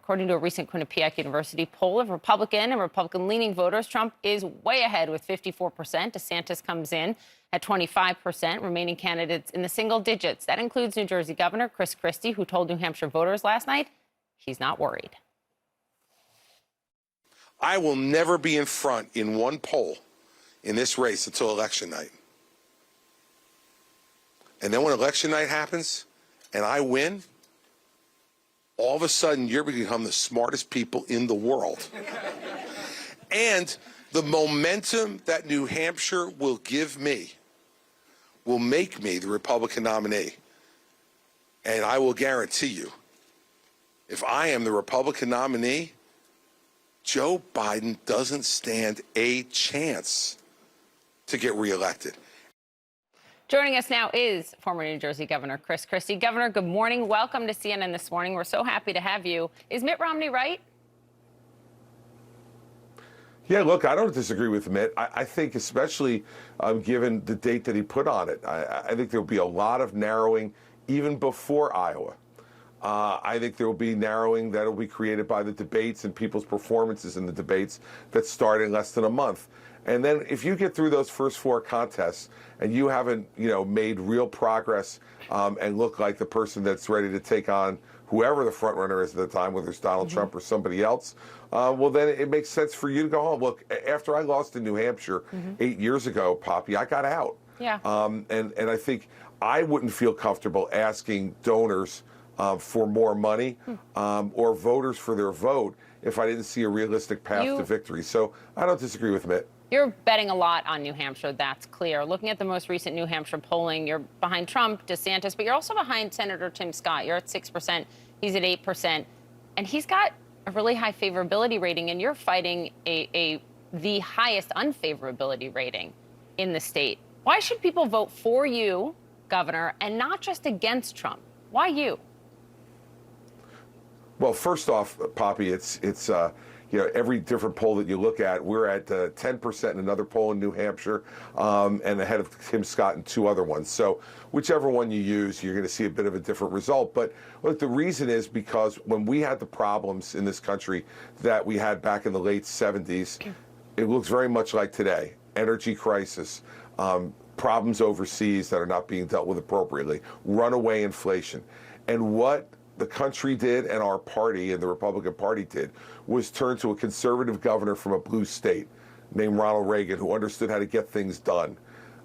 According to a recent Quinnipiac University poll of Republican and Republican-leaning voters, Trump is way ahead with 54%. DeSantis comes in at 25%, remaining candidates in the single digits. That includes New Jersey Governor Chris Christie, who told New Hampshire voters last night he's not worried. I will never be in front in one poll in this race until election night. And then when election night happens and I win, all of a sudden you're going to become the smartest people in the world. And the momentum that New Hampshire will give me will make me the Republican nominee. And I will guarantee you, if I am the Republican nominee, Joe Biden doesn't stand a chance to get reelected. Joining us now is former New Jersey Governor Chris Christie. Governor, good morning. Welcome to CNN This Morning. We're so happy to have you. Is Mitt Romney right? Yeah, look, I don't disagree with Mitt. I think especially given the date that he put on it, I think there will be a lot of narrowing even before Iowa. I think there will be narrowing that will be created by the debates and people's performances in the debates that start in less than a month. And then if you get through those first four contests and you haven't, made real progress and look like the person that's ready to take on whoever the front runner is at the time, whether it's Donald Trump or somebody else, well, then it makes sense for you to go home. Look, after I lost in New Hampshire 8 years ago, Poppy, I got out. Yeah. And I think I wouldn't feel comfortable asking donors for more money or voters for their vote if I didn't see a realistic path to victory. So I don't disagree with Mitt. You're betting a lot on New Hampshire, that's clear. Looking at the most recent New Hampshire polling, you're behind Trump, DeSantis, but you're also behind Senator Tim Scott. You're at 6%, he's at 8%, and he's got a really high favorability rating, and you're fighting the highest unfavorability rating in the state. Why should people vote for you, Governor, and not just against Trump? Why you? Well, first off, Poppy, it's every different poll that you look at, we're at 10% in another poll in New Hampshire and ahead of Tim Scott in two other ones. So whichever one you use, you're going to see a bit of a different result. But look, the reason is because when we had the problems in this country that we had back in the late 70s, it looks very much like today. Energy crisis, problems overseas that are not being dealt with appropriately, runaway inflation. And what the country did and our party and the Republican Party did was turn to a conservative governor from a blue state named Ronald Reagan, who understood how to get things done.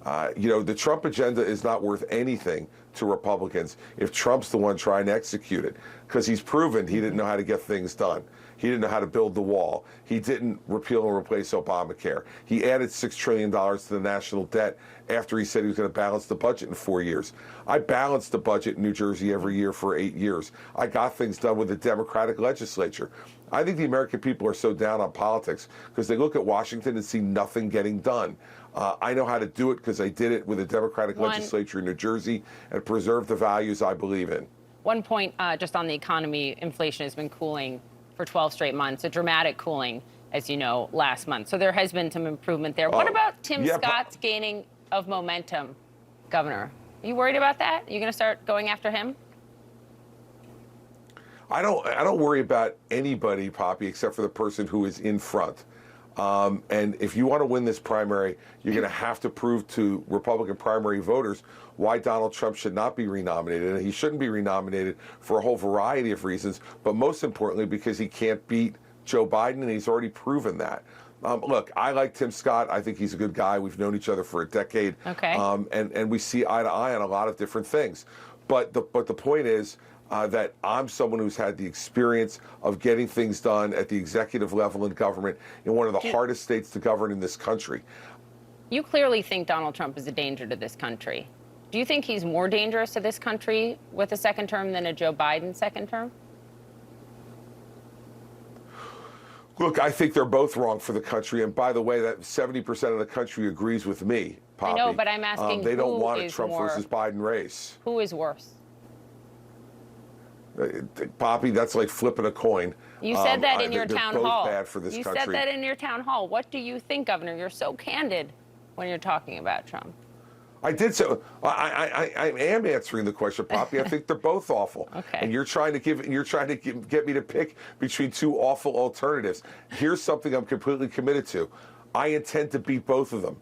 The Trump agenda is not worth anything to Republicans if Trump's the one trying to execute it, because he's proven he didn't know how to get things done. He didn't know how to build the wall. He didn't repeal and replace Obamacare. He added $6 trillion to the national debt after he said he was going to balance the budget in 4 years. I balanced the budget in New Jersey every year for 8 years. I got things done with the Democratic legislature. I think the American people are so down on politics because they look at Washington and see nothing getting done. I know how to do it because I did it with the Democratic legislature in New Jersey and preserve the values I believe in. One point just on the economy, inflation has been cooling for 12 straight months, a dramatic cooling, as you know, last month. So there has been some improvement there. What about Tim Scott's gaining of momentum, Governor? Are you worried about that? Are you going to start going after him? I don't worry about anybody, Poppy, except for the person who is in front. And if you want to win this primary, you're going to have to prove to Republican primary voters why Donald Trump should not be renominated. And he shouldn't be renominated for a whole variety of reasons, but most importantly, because he can't beat Joe Biden, and he's already proven that. Look, I like Tim Scott. I think he's a good guy. We've known each other for a decade. Okay. And we see eye to eye on a lot of different things. But the point is, that I'm someone who's had the experience of getting things done at the executive level in government in one of the hardest states to govern in this country. You clearly think Donald Trump is a danger to this country. Do you think he's more dangerous to this country with a second term than a Joe Biden second term? Look, I think they're both wrong for the country. And by the way, that 70% of the country agrees with me, Poppy. I know, but I'm asking they don't want a is Trump more, versus Biden race. Who is worse? Poppy, that's like flipping a coin. You said that in your town hall. They're both bad for this country. You said that in your town hall. What do you think, Governor? You're so candid when you're talking about Trump. I did so. I am answering the question, Poppy. I think they're both awful. Okay. And you're trying to get me to pick between two awful alternatives. Here's something I'm completely committed to. I intend to beat both of them.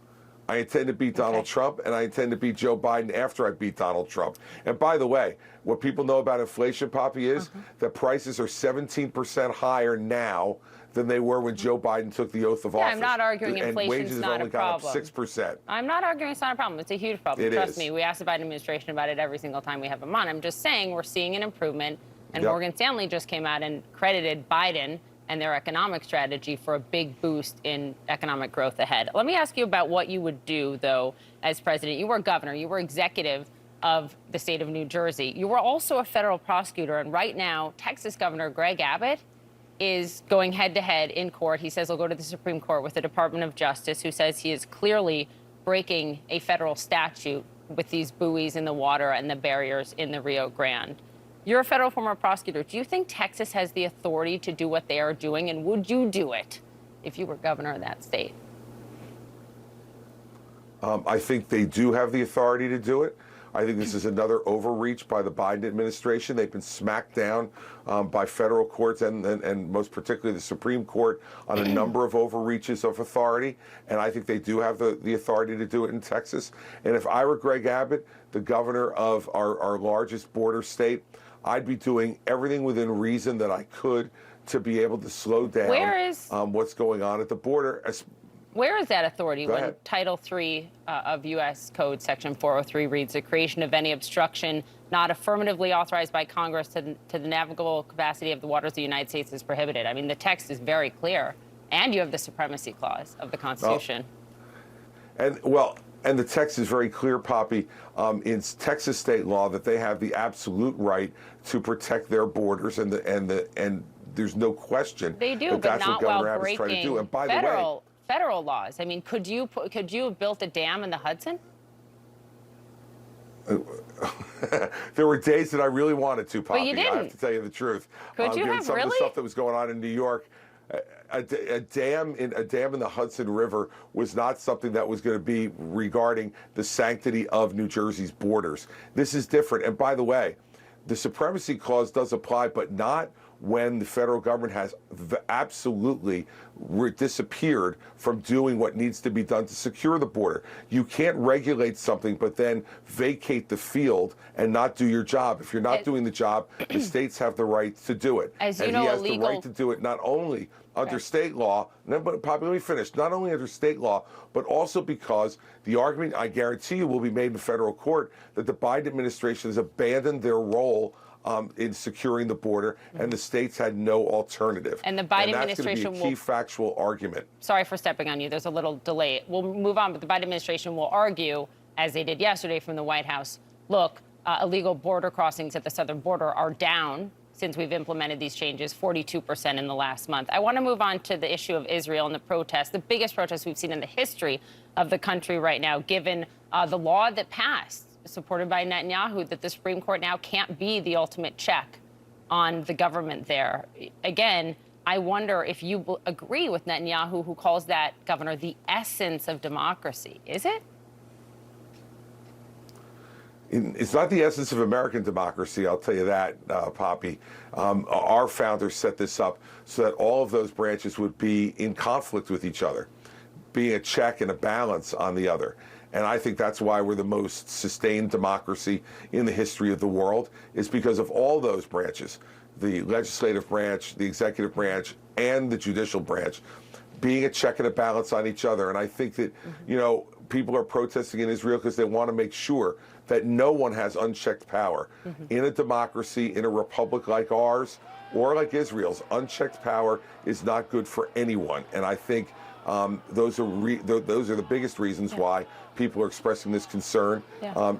I intend to beat Donald Trump, and I intend to beat Joe Biden after I beat Donald Trump. And by the way, what people know about inflation, Poppy, is that prices are 17% higher now than they were when Joe Biden took the oath of office. I'm not arguing and inflation's wages not have only a gone up problem. 6%. I'm not arguing it's not a problem. It's a huge problem. It Trust is. me, we ask the Biden administration about it every single time we have them on. I'm just saying we're seeing an improvement, and Yep. Morgan Stanley just came out and credited Biden and their economic strategy for a big boost in economic growth ahead. Let me ask you about what you would do, though, as president. You were governor. You were executive of the state of New Jersey. You were also a federal prosecutor, and right now, Texas Governor Greg Abbott is going head-to-head in court. He says he'll go to the Supreme Court with the Department of Justice, who says he is clearly breaking a federal statute with these buoys in the water and the barriers in the Rio Grande. You're a federal former prosecutor. Do you think Texas has the authority to do what they are doing, and would you do it if you were governor of that state? I think they do have the authority to do it. I think this is another overreach by the Biden administration. They've been smacked down by federal courts and most particularly the Supreme Court on a number of overreaches of authority. And I think they do have the authority to do it in Texas. And if I were Greg Abbott, the governor of our largest border state, I'd be doing everything within reason that I could to be able to slow down what's going on at the border. Where is that authority Go when ahead. Title III of U.S. Code Section 403 reads, the creation of any obstruction not affirmatively authorized by Congress to the navigable capacity of the waters of the United States is prohibited? I mean, the text is very clear. And you have the Supremacy Clause of the Constitution. And the text is very clear, Poppy, in Texas state law that they have the absolute right to protect their borders, and there's no question They do, that but that's not what Governor while Abbott's trying to do. And by breaking the way, federal laws. I mean, could you have built a dam in the Hudson? there were days that I really wanted to, Poppy. But you I didn't. have to tell you the truth. Could you given have some of the really? stuff that was going on in New York, a dam in the Hudson River was not something that was going to be regarding the sanctity of New Jersey's borders. This is different. And by the way, the Supremacy Clause does apply, but not when the federal government has absolutely disappeared from doing what needs to be done to secure the border. You can't regulate something but then vacate the field and not do your job. If you're not doing the job, the states have the right to do it. As you and know, he has the right to do it not only under state law, but Poppy, let me finish, not only under state law, but also because the argument, I guarantee you, will be made in federal court that the Biden administration has abandoned their role in securing the border, and the states had no alternative. And the Biden that's administration going to be a key factual argument. Sorry for stepping on you. There's a little delay. We'll move on, but the Biden administration will argue, as they did yesterday from the White House, look, illegal border crossings at the southern border are down since we've implemented these changes, 42% in the last month. I want to move on to the issue of Israel and the protests, the biggest protests we've seen in the history of the country right now, given the law that passed, supported by Netanyahu, that the Supreme Court now can't be the ultimate check on the government there. Again, I wonder if you agree with Netanyahu, who calls that, Governor, the essence of democracy. Is it? It's not the essence of American democracy, I'll tell you that, Poppy. Our founders set this up so that all of those branches would be in conflict with each other, being a check and a balance on the other. And I think that's why we're the most sustained democracy in the history of the world, is because of all those branches, the legislative branch, the executive branch, and the judicial branch, being a check and a balance on each other. And I think that, people are protesting in Israel because they want to make sure that no one has unchecked power. In a democracy, in a republic like ours, or like Israel's, unchecked power is not good for anyone. And I think those are the biggest reasons why people are expressing this concern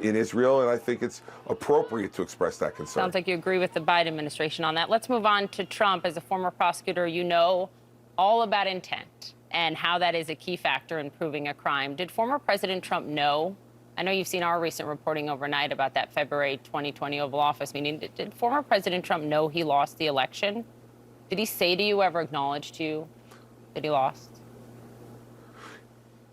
in Israel, and I think it's appropriate to express that concern. Sounds like you agree with the Biden administration on that. Let's move on to Trump. As a former prosecutor, you know all about intent and how that is a key factor in proving a crime. Did former President Trump know? I know you've seen our recent reporting overnight about that February 2020 Oval Office meeting. Did former President Trump know he lost the election? Did he say to you, ever acknowledge to you that he lost?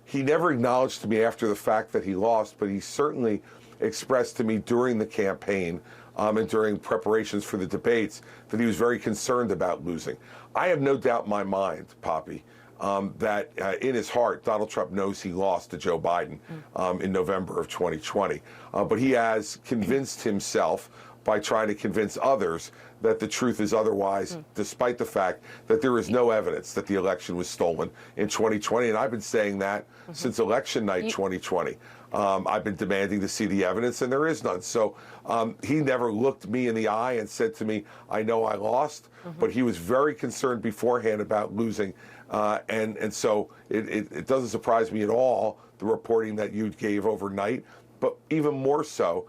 he never acknowledged to me after the fact that he lost, but he certainly expressed to me during the campaign and during preparations for the debates that he was very concerned about losing. I have no doubt in my mind, Poppy, that in his heart, Donald Trump knows he lost to Joe Biden in November of 2020. But he has convinced himself by trying to convince others that the truth is otherwise, despite the fact that there is no evidence that the election was stolen in 2020. And I've been saying that since election night 2020. I've been demanding to see the evidence, and there is none. So he never looked me in the eye and said to me, I know I lost, but he was very concerned beforehand about losing. And so it doesn't surprise me at all, the reporting that you gave overnight. But even more so,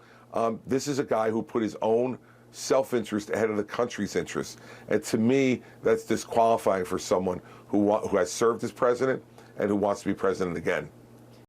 this is a guy who put his own self-interest ahead of the country's interests. And to me, that's disqualifying for someone who has served as president and who wants to be president again.